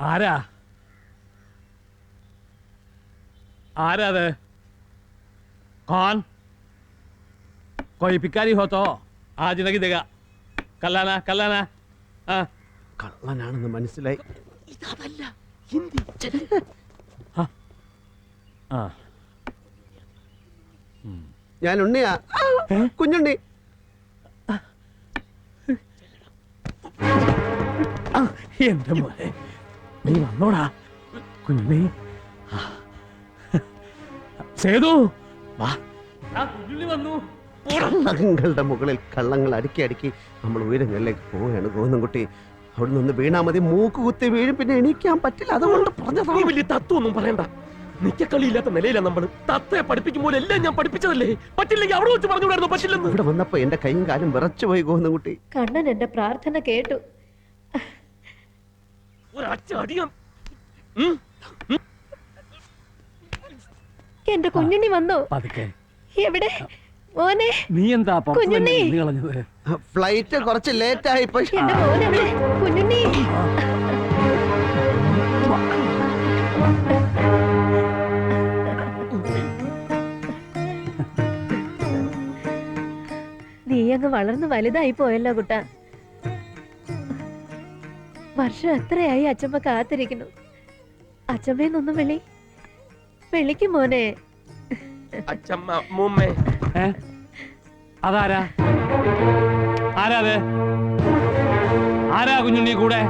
आरा आरा दे कौन कोई भिखारी हो तो आज नहीं देगा कल्लाना कल्लाना കള്ളനാണെന്ന് മനസ്സിലായി. ഇതല്ല ഹിന്ദി. ഞാൻ ഉണ്ണിയാ, കുഞ്ഞുണ്ണി. എന്റെ മോനെ നീ വന്നോടാ കുഞ്ഞുണ്ണി. സേതു വാ, കുഞ്ഞുണ്ണി വന്നു. കള്ളങ്ങളുടെ മുകളിൽ കള്ളങ്ങൾ അടുക്കി അടുക്കി നമ്മൾ ഉയരങ്ങളിലേക്ക് പോവുകയാണ് ഗോവിന്ദൻകുട്ടി. അവിടെ നിന്ന് വീണാ മതി, മൂക്ക് കുത്തി വീഴും, പിന്നെ എണീക്കാൻ പറ്റില്ല. അതുകൊണ്ട് പറഞ്ഞതാണ്. വലിയ തത്വമൊന്നും പറയണ്ട. നിക്കക്കളിയില്ലാത്ത നിലയിലാണ് നമ്മൾ. തത്തയെ പഠിപ്പിക്കുമ്പോൾ എല്ലാം ഞാൻ പഠിപ്പിച്ചതല്ലേ. പറ്റില്ലെങ്കിൽ അവിടെ വെച്ച് പറഞ്ഞുകൂടായിരുന്നു. പറ്റില്ലെന്ന്. ഇവിടെ വന്നപ്പോ എന്റെ കൈയും കാലും വിറച്ചുപോയി ഗോവിന്ദൻകുട്ടി. കണ്ണൻ എന്റെ പ്രാർത്ഥന കേട്ടു. എന്റെ കുഞ്ഞുണ്ണി വന്നു. എവിടെ മോനെ? നീ എന്താ കുഞ്ഞുണ്ണി? ഫ്ലൈറ്റ് കുറച്ച് ലേറ്റ് ആയി. എന്റെ മോനെ കുഞ്ഞുണ്ണി. നീ അങ്ങ് വളർന്ന് വലുതായി പോയല്ലോ കുട്ട. വർഷം എത്രയായി അച്ഛമ്മ കാത്തിരിക്കുന്നു. അച്ഛമ്മേന്നൊന്നും വിളിക്കും മോനെ. അച്ഛമ്മ മുമ്മേ. അതാരാ? ആരാത്? ആരാ കുഞ്ഞുണ്ണി കൂടെ?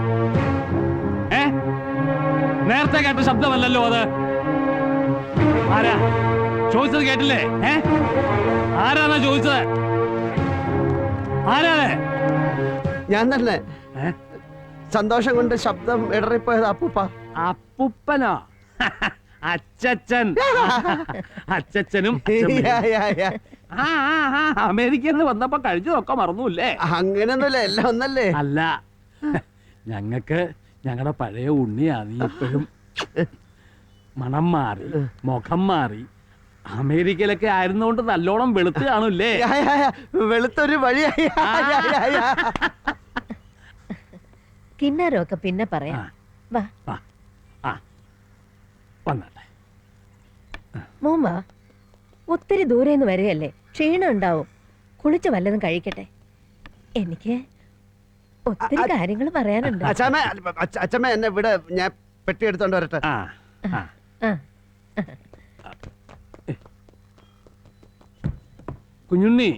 നേരത്തെ കേട്ട ശബ്ദമല്ലല്ലോ അത്. ആരാ ചോദിച്ചത്? കേട്ടില്ലേ? ആരാന്നാ ചോദിച്ചത്? ആരാ? ഞാൻ തന്നെ. സന്തോഷം കൊണ്ട് ശബ്ദം ഇടറിപ്പോയത് അപ്പൂപ്പ. അപ്പൂപ്പനോ? അച്ചച്ചൻ. അച്ചച്ചനും അമേരിക്കയിൽ നിന്ന് വന്നപ്പോ കഴിച്ചതൊക്കെ മറന്നൂല്ലേ? അങ്ങനെയൊന്നുമില്ല, എല്ലാം ഒന്നല്ലേ. അല്ല, ഞങ്ങൾക്ക് ഞങ്ങളുടെ പഴയ ഉണ്ണിയാ നീ ഇപ്പോഴും. മണം മാറി, മുഖം മാറി. അമേരിക്കയിലൊക്കെ ആയിരുന്നോണ്ട് നല്ലോണം വെളുത്ത് കാണൂല്ലേ? വെളുത്തൊരു വഴിയായി. കിന്നാരമൊക്കെ പിന്നെ പറയാം. വാ വന്നട്ടെ. മോമ്മ ഒത്തിരി ദൂരേന്ന് വരികയല്ലേ, ക്ഷീണം ഉണ്ടാവും. കുളിച്ച് വല്ലതും കഴിക്കട്ടെ. എനിക്ക് ഒത്തിരി കാര്യങ്ങൾ പറയാനുണ്ട്. അച്ഛമ്മ എന്നെ ഇവിടെ, ഞാൻ പെട്ടി എടുത്തോണ്ട് വരട്ടെ. കുഞ്ഞുണ്ണി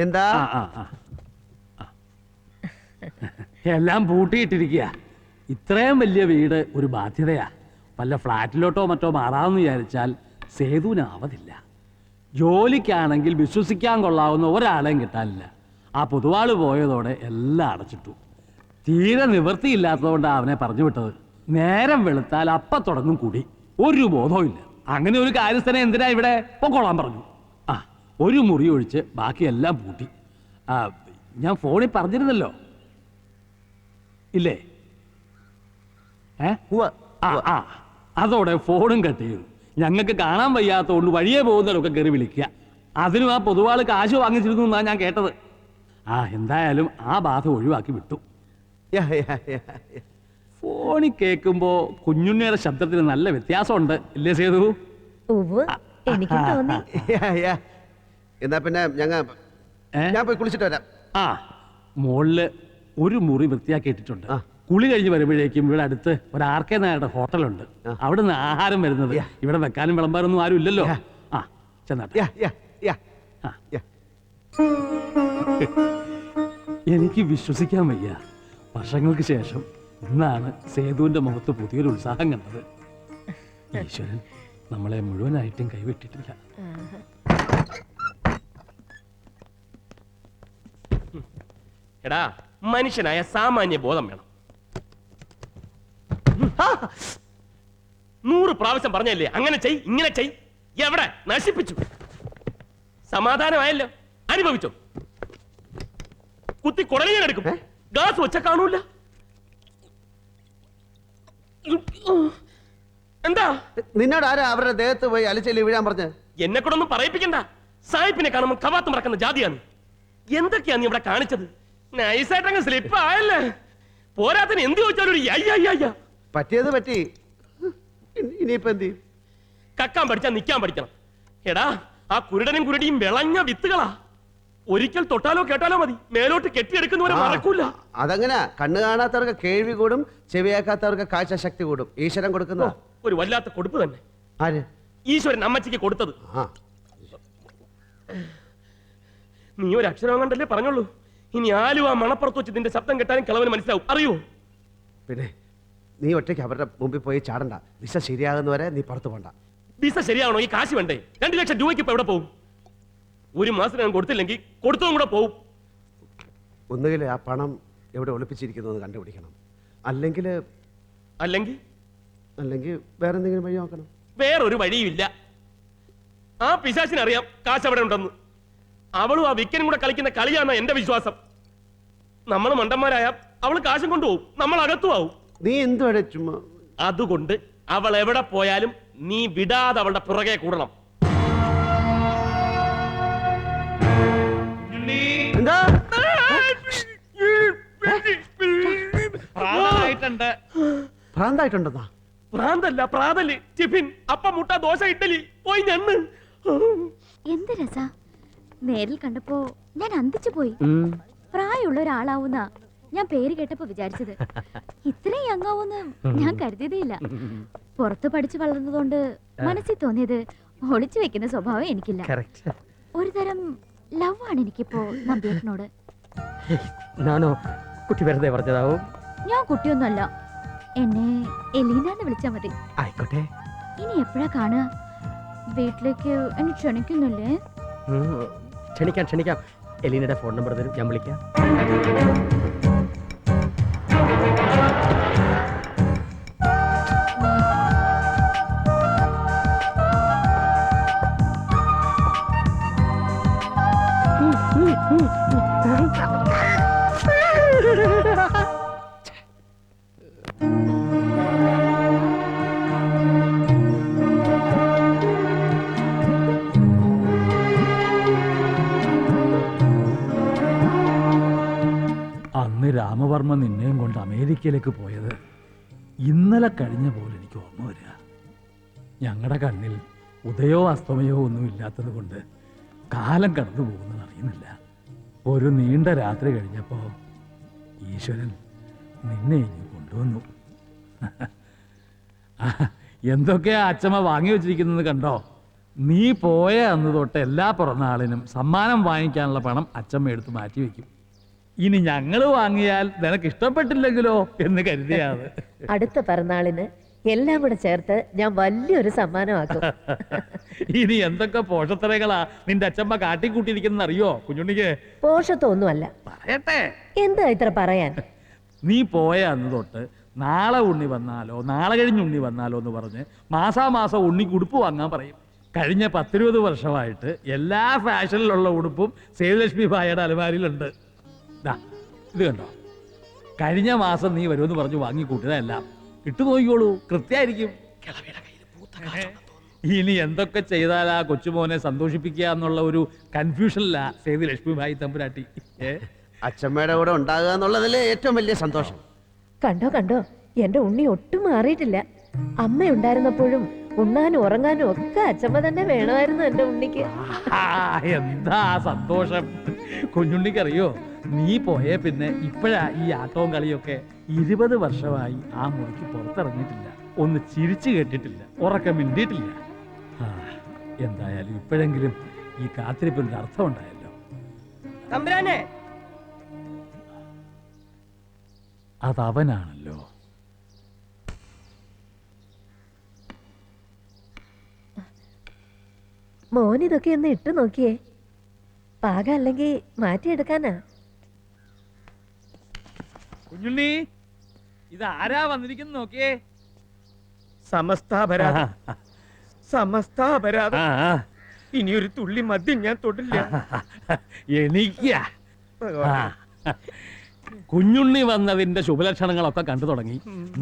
എന്താ? എല്ലാം പൂട്ടിയിട്ടിരിക്കുക. ഇത്രയും വലിയ വീട് ഒരു ബാധ്യതയാ. വല്ല ഫ്ലാറ്റിലോട്ടോ മറ്റോ മാറാമെന്ന് വിചാരിച്ചാൽ സേതുവിനാവതില്ല. ജോലിക്കാണെങ്കിൽ വിശ്വസിക്കാൻ കൊള്ളാവുന്ന ഒരാളെയും കിട്ടാനില്ല. ആ പൊതുവാള് പോയതോടെ എല്ലാം അടച്ചിട്ടു. തീരെ നിവൃത്തിയില്ലാത്തതുകൊണ്ടാണ് അവനെ പറഞ്ഞു വിട്ടത്. നേരം വെളുത്താൽ അപ്പം തുടങ്ങും കൂടി. ഒരു ബോധവും ഇല്ല. അങ്ങനെ ഒരു കാര്യസ്ഥനെ എന്തിനാ ഇവിടെ പൊക്കോളാൻ പറഞ്ഞു. ഒരു മുറി ഒഴിച്ച് ബാക്കിയെല്ലാം പൂട്ടി. ഞാൻ ഫോണിൽ പറഞ്ഞിരുന്നല്ലോ, ഇല്ലേ? അതോടെ ഫോണും കട്ട് ചെയ്തു. ഞങ്ങൾക്ക് കാണാൻ വയ്യാത്തതുകൊണ്ട് വഴിയെ പോകുന്നവരൊക്കെ കയറി വിളിക്കുക. അതിനും ആ പൊതുവാള് കാശ് വാങ്ങിച്ചിരുന്നു എന്നാണ് ഞാൻ കേട്ടത്. എന്തായാലും ആ ബാധ ഒഴിവാക്കി വിട്ടു. ഫോണിൽ കേൾക്കുമ്പോ കുഞ്ഞുണ്ണിയുടെ ശബ്ദത്തിന് നല്ല വ്യത്യാസമുണ്ട്, ഇല്ലേ സേതു? എന്നാ പിന്നെ ഞാൻ പോയി കുളിച്ചിട്ട് വരാം. മോളില് ഒരു മുറി വൃത്തിയാക്കി ഇട്ടിട്ടുണ്ട്. കുളി കഴിഞ്ഞ് വരുമ്പോഴേക്കും ഇവിടെ അടുത്ത് ഒരു ആർക്കെ നായരുടെ ഹോട്ടലുണ്ട്. അവിടെ നിന്ന് ആഹാരം വരുന്നത്. ഇവിടെ വെക്കാനും വിളമ്പാനൊന്നും ആരും ഇല്ലല്ലോ. ചെന്നാട്ടെ. എനിക്ക് വിശ്വസിക്കാൻ വയ്യ. വർഷങ്ങൾക്ക് ശേഷം ഇന്നാണ് സേതുവിന്റെ മുഖത്ത് പുതിയൊരു ഉത്സാഹം കണ്ടത്. ഈശ്വരൻ നമ്മളെ മുഴുവനായിട്ടും കൈവിട്ടിട്ടില്ല. എടാ, മനുഷ്യനായ സാമാന്യ ബോധം വേണം. 100 പ്രാവശ്യം പറഞ്ഞല്ലേ അങ്ങനെ ചെയ് ഇങ്ങനെ ചെയ്. എവിടെ നശിപ്പിച്ചു? സമാധാനമായല്ലോ, അനുഭവിച്ചോ? കുത്തി കുടലിങ്ങനെ എടുക്കും. ഗ്ലാസ് വെച്ച കാണൂല. എന്താ നിന്നോട് ആരാ അവരുടെ ദേഹത്ത് പോയി അലച്ചെല്ലി വീഴാൻ പറഞ്ഞ്? എന്നെ കൂടെ ഒന്നും പറയിപ്പിക്കണ്ട. സായിപ്പിനെ കാണുമ്പോൾ കവാത്ത് മറക്കുന്ന ജാതിയാണ്. എന്തൊക്കെയാ നീ ഇവിടെ കാണിച്ചത്? നൈസായിട്ടങ്ങ് സ്ലിപ്പ് ആയല്ലേ. പോരാത്തിന് എന്ത് ചോദിച്ചാലും ഒരു അയ്യ. പറ്റിയത് പറ്റി. ഇനിയിപ്പോ എന്ത് ചെയ്യും? കക്കാൻ പഠിച്ചാൽ നിൽക്കാൻ പഠിക്കണം. എടാ, ആ കുരുടനും കുരുടിയും വിളഞ്ഞ വിത്തുകളാ. ഒരിക്കൽ തൊട്ടാലോ കേട്ടാലോ മതി, മേലോട്ട് കെട്ടിയെടുക്കുന്നവരെ മറക്കൂല. അതങ്ങനെ കണ്ണ് കാണാത്തവർക്ക് കേൾവി കൂടും, ചെവിയാക്കാത്തവർക്ക് കാഴ്ച ശക്തി കൂടും. ഈശ്വരൻ കൊടുക്കുന്ന ഒരു വല്ലാത്ത കൊടുപ്പ് തന്നെ. ആര്? ഈശ്വരൻ അമ്മച്ചിക്ക് കൊടുത്തത്. ആ, നീ ഒരു അക്ഷരം കണ്ടല്ലേ പറഞ്ഞോളൂ. ഇനി ആലുവ മണപ്പുറത്ത് വെച്ച് നിന്റെ ശബ്ദം കേട്ടാലും കിളവന് മനസ്സിലാവും. അറിയോ? പിന്നെ നീ ഒറ്റയ്ക്ക് അവരുടെ മുമ്പിൽ പോയി ചാടണ്ട. വിസ ശരിയാകുന്നവരെ നീ പുറത്തു പോണ്ട. വിസ ശരിയാവണോ? ഈ കാശ് വേണ്ടേ? 2 ലക്ഷം രൂപയ്ക്ക് ഇപ്പൊ എവിടെ പോകും? ഒരു മാസം ഞാൻ കൊടുത്തില്ലെങ്കിൽ കൊടുത്തതും കൂടെ പോവും. ഒന്നുകിൽ ആ പണം എവിടെ ഒളിപ്പിച്ചിരിക്കുന്നു എന്ന് കണ്ടുപിടിക്കണം, അല്ലെങ്കിൽ വേറെ എന്തെങ്കിലും വഴി നോക്കണം. വേറൊരു വഴിയുമില്ല. ആ പിശാചിനറിയാം കാശ് അവിടെ ഉണ്ടെന്ന്. അവളും ആ വിക്കനും കൂടെ കളിക്കുന്ന കളിയാണ് എന്റെ വിശ്വാസം. നമ്മൾ മണ്ടന്മാരായ അവൾ കാശും കൊണ്ടുപോകും, നമ്മൾ അകത്തുമാവും. നീ എന്തുവാടെ ചുമ്മാ? അതുകൊണ്ട് അവൾ എവിടെ പോയാലും നീ വിടാതെ അവളുടെ പുറകെ കൂടണം. എന്താ? ഭ്രാന്തായിട്ടുണ്ടെന്നാ? ഭ്രാന്തല്ല, പ്രാതല്, ടിഫിൻ, അപ്പം, മുട്ട, ദോശ, ഇഡ്ഡലി, പോയി ഞണ്ണ്. എന്ത് രസാ, നേരിൽ കണ്ടപ്പോ ഞാൻ അന്തിച്ചു പോയി. പ്രായമുള്ള ഒരാളാവുന്ന ഞാൻ പേര് കേട്ടപ്പോ വിചാരിച്ചത്. ഇത്രയും യങ്ങാവൂന്ന് ഞാൻ കരുതിയതേ ഇല്ല. പുറത്ത് പഠിച്ചു വളർന്നതുകൊണ്ട് മനസ്സിൽ തോന്നിയത് ഒളിച്ചു വെക്കുന്ന സ്വഭാവം എനിക്കില്ല. ഒരു തരം ലവ് ആണ് എനിക്കിപ്പോ നമ്പ്യേട്ടനോട്. നാനോ കുട്ടി വെറുതെ പറഞ്ഞതാവും. ഞാൻ കുട്ടിയൊന്നുമല്ല, എന്നെ എലീനാന്ന് വിളിച്ചാ മതി. ആയിക്കോട്ടെ. ഇനി എപ്പോഴാ കാണുക? വീട്ടിലേക്ക് എന്നെ ക്ഷണിക്കുന്നില്ലേ? ക്ഷണിക്കാം. എലീനയുടെ ഫോൺ നമ്പർ തരും, ഞാൻ വിളിക്കാം. അന്ന് രാമവർമ്മ നിന്നെയും കൊണ്ട് അമേരിക്കയിലേക്ക് പോയത് ഇന്നലെ കഴിഞ്ഞ പോലെ എനിക്ക് ഓർമ്മ വരിക. ഞങ്ങളുടെ കണ്ണിൽ ഉദയോ അസ്തമയോ ഒന്നും ഇല്ലാത്തത് കൊണ്ട് കാലം കടന്നു പോകുന്നത് അറിയുന്നില്ല. ഒരു നീണ്ട രാത്രി കഴിഞ്ഞപ്പോൾ ഈശ്വരൻ നിന്നെ ഇങ്ങ് കൊണ്ടുവന്നു. എന്തൊക്കെയാ അച്ഛമ്മ വാങ്ങി വെച്ചിരിക്കുന്നത് കണ്ടോ? നീ പോയ അന്ന് തൊട്ട് എല്ലാ പിറന്നാളിനും സമ്മാനം വാങ്ങിക്കാനുള്ള പണം അച്ഛമ്മ എടുത്ത് മാറ്റി വെക്കും. ഇനി ഞങ്ങൾ വാങ്ങിയാൽ നിനക്ക് ഇഷ്ടപ്പെട്ടില്ലെങ്കിലോ എന്ന് കരുതിയാണ്. അടുത്ത പിറന്നാളിന് എല്ലാം കൂടെ ചേർത്ത് ഞാൻ വലിയൊരു സമ്മാനമാക്കും. ഇനി എന്തൊക്കെ പോഷത്തരങ്ങളാ നിന്റെ അച്ഛമ്മ കാട്ടിക്കൂട്ടിയിരിക്കുന്ന അറിയോ കുഞ്ഞുണ്ണിക്ക്? പോഷത്തൊന്നുമല്ല. പറയട്ടെ. എന്താ ഇത്ര പറയാൻ? നീ പോയ അന്ന് തൊട്ട് നാളെ ഉണ്ണി വന്നാലോ നാളെ കഴിഞ്ഞ് ഉണ്ണി വന്നാലോ എന്ന് പറഞ്ഞ് മാസാമാസം ഉണ്ണിക്ക് ഉടുപ്പ് വാങ്ങാൻ പറയും. കഴിഞ്ഞ 10-20 വർഷമായിട്ട് എല്ലാ ഫാഷനിലുള്ള ഉടുപ്പും സേതുലക്ഷ്മി ഭായയുടെ അലമാരിയിലുണ്ട്. ഇത് കണ്ടോ, കഴിഞ്ഞ മാസം നീ വരുമെന്ന് പറഞ്ഞു വാങ്ങിക്കൂട്ടിയതെല്ലാം ഇട്ടു നോക്കിക്കോളൂ, കൃത്യമായിരിക്കും. ഇനി എന്തൊക്കെ ചെയ്താലാ കൊച്ചുമോനെ സന്തോഷിപ്പിക്കുക എന്നുള്ള ഒരു കൺഫ്യൂഷനില്ല സേതുലക്ഷ്മി ഭായി തമ്പുരാട്ടി. അച്ഛമ്മയുടെ കൂടെ ഉണ്ടാകുക എന്നുള്ളതിലെ ഏറ്റവും വലിയ സന്തോഷം. കണ്ടോ എന്റെ ഉണ്ണി ഒട്ടും മാറിയിട്ടില്ല. അമ്മ ഉണ്ടായിരുന്നപ്പോഴും ഉണ്ണാനും ഉറങ്ങാനും ഒക്കെ അച്ഛമ്മ തന്നെ വേണമായിരുന്നു എന്റെ ഉണ്ണിക്ക്. എന്താ സന്തോഷം കുഞ്ഞുണ്ണിക്കറിയോ? നീ പോയേ പിന്നെ ഇപ്പോഴാ ഈ ആട്ടവും കളിയൊക്കെ. 20 വർഷമായി ആ മുറിക്ക് പുറത്തിറങ്ങിയിട്ടില്ല, ഒന്ന് ചിരിച്ചു കേട്ടിട്ടില്ല, ഉറക്കം മിണ്ടിയിട്ടില്ല. എന്തായാലും ഇപ്പോഴെങ്കിലും ഈ കാത്തിരിപ്പിന്റെ അർത്ഥം ഉണ്ടായല്ലോ. അതവനാണല്ലോ. മോനിതൊക്കെ ഒന്ന് ഇട്ടു നോക്കിയേ, പാകം അല്ലെങ്കിൽ മാറ്റിയെടുക്കാനാ. കുഞ്ഞുണ്ണി, ഇത് ആരാ വന്നിരിക്കുന്നു നോക്കിയേ. സമസ്താപരാധം. ഇനിയൊരു തുള്ളി മദ്യം ഞാൻ തൊട്ടില്ല. എണീക്ക. കുഞ്ഞുണ്ണി വന്നതിന്റെ ശുഭലക്ഷണങ്ങളൊക്കെ കണ്ടു തുടങ്ങി.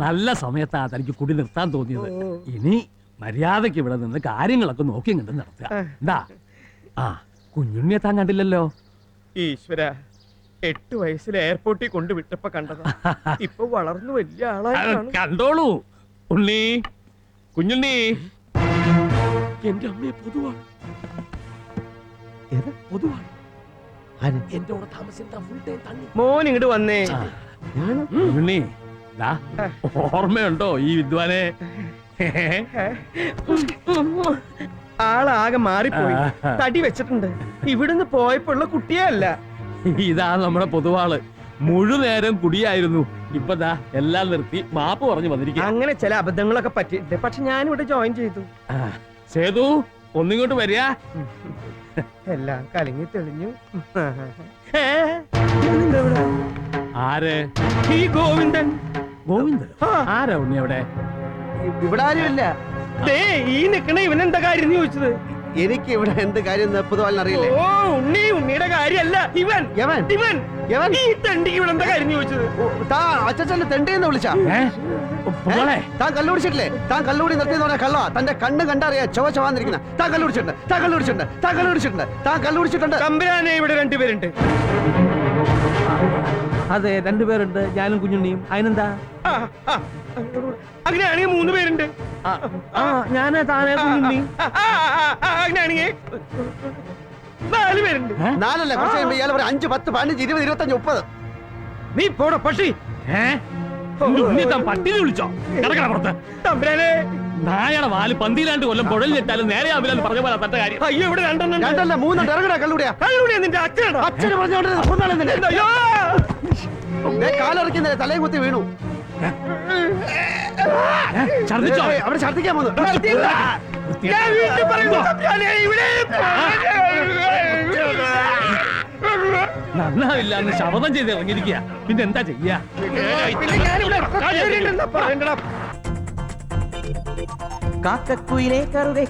നല്ല സമയത്താ തനിക്ക് കുടി നിർത്താൻ തോന്നിയത്. ഇനി മര്യാദയ്ക്ക് ഇവിടെ നിന്ന് കാര്യങ്ങളൊക്കെ നോക്കി കണ്ട് നടത്തുക. എന്താ? കുഞ്ഞുണ്ണിയെ താൻ കണ്ടില്ലല്ലോ. ഈശ്വര, 8 വയസ്സിൽ എയർപോർട്ടിൽ കൊണ്ടുവിട്ടപ്പോ കണ്ടതാ. ഇപ്പൊ വളർന്നു വലിയ ആളായി കാണും. കണ്ടോളൂ ഉണ്ണി, കുഞ്ഞുണ്ണി. എന്റെ അമ്മയെ പൊതുവാണ്, ഏത്? പൊതുവാണ്. ആര്? എന്റെ കൂടെ താമസിച്ച ഫുൾ ടൈം തണ്ണി. മോൻ ഇങ്ങോട്ട് വന്നേ. ഉണ്ണി ദാ, ഓർമ്മയുണ്ടോ ഈ വിദ്വാനെ? ആളാകെ മാറിപ്പോയി, തടി വെച്ചിട്ടുണ്ട്. ഇവിടുന്ന് പോയപ്പോ ഉള്ള കുട്ടിയേ അല്ല. ഇതാ നമ്മുടെ പൊതുവാള്. മുഴുനേരം കുടിയായിരുന്നു. ഇപ്പൊ ദാ എല്ലാം നിർത്തി മാപ്പ് പറഞ്ഞു വന്നിരിക്കുക. അങ്ങനെ ചില അബദ്ധങ്ങളൊക്കെ പറ്റിയിട്ടുണ്ട്. പക്ഷെ ഞാനിവിടെ ജോയിൻ ചെയ്തു. സേതു ഒന്നിങ്ങോട്ട് വരിക. എല്ലാം കലങ്ങി തെളിഞ്ഞു. ഇവനെന്താ ഇവിടെ? ആര്? ഈ ഗോവിന്ദൻ. ഗോവിന്ദൻ? ആ. ആരാ ഉണ്ണി അവിടെ? ഇവിടെ ആരുമില്ല. ദേ ഈ നിക്കണ ഇവനെന്താ കാര്യം എന്ന് ചോദിച്ചത്. എനിക്ക് ഇവിടെ എന്ത് കാര്യം പൊതുവാളിന് അറിയില്ലേ? ഓ ഉണ്ണിയുടെ കാര്യല്ല ഇവൻ. യവൻ? ഇവൻ യവൻ? ഈ തണ്ടിക്ക് ഇവിടെ എന്താ കാര്യം എന്ന് ചോദിച്ചത്. താ അച്ഛനെ തെണ്ടിയെന്ന് വിളിച്ചാ? പൊതുവാളെ, താൻ കല്ലുപിടിച്ചിട്ടില്ലേ? താൻ കല്ലുപിടി നിർത്തിയെന്ന് പറഞ്ഞാൽ കള്ള. തന്റെ കണ്ണ് കണ്ടറിയാ ചുവന്നിരിക്കുന്ന. താൻ കല്ലുപിടിച്ചിട്ടുണ്ട്, താൻ കല്ലുപിടിച്ചിട്ടുണ്ട്, താൻ കല്ലുപിടിച്ചിട്ടുണ്ട്, താൻ കല്ലുപിടിച്ചിട്ടുണ്ട്. തമ്പുരാനെ ഇവിടെ രണ്ടുപേരുണ്ട്. അതെ, രണ്ടുപേരുണ്ട്, ഞാനും കുഞ്ഞുണ്ണിയും. അതിനെന്താ? ആ, ആ, അങ്ങനെയാണെങ്കിൽ 3 പേരുണ്ട്. ഞാന് താനേ കുഞ്ഞുണ്ണി. അങ്ങനെയാണെങ്കിൽ 4 പേരുണ്ട്. 4 അല്ല, കുറച്ച് കഴിയുമ്പോ ഇയാൾ ഒരു 5, 10, 15, 20, 25, 30. നീ പോട പക്ഷി. ഉണ്ണി താൻ പട്ടിനെ വിളിച്ചോ? കിടക്കണ പുറത്ത്. തമ്പുരാനെ, നായയുടെ വാല് പന്തിയിലാണ്ട് കൊല്ലം കുഴലിട്ടാലും നേരെ ആവില്ലെന്ന് പറഞ്ഞ പോലെ തന്റെ കാര്യം. അയ്യോ ഇവിടെ 2 എണ്ണം ഉണ്ട്. 2 അല്ല 3 ഇറങ്ങടാ കല്ലുടിയാ. കള്ളുകൂടിയാ നിന്റെ അച്ഛനാ. അച്ഛന് പറഞ്ഞോണ്ട് അയ്യോ കാലിറക്കുന്നേ തലയും കുത്തി വീണു. ഛർദിച്ചോ? അവിടെ ഛർദിക്കാൻ പോന്നു. ഞാൻ വീണ്ടും പറയുന്നു തമ്പുരാനെ, ഇവിടെ നന്നാവില്ല എന്ന് ശപഥം ചെയ്ത് ഇറങ്ങിയിരിക്കുക. പിന്നെ എന്താ ചെയ്യാ? പിന്നെ ഞാനിവിടെ കച്ചേരി ഉണ്ടെന്നാ പറയണ്ടടാ. കാക്കക്കുയിലേ കറുകെ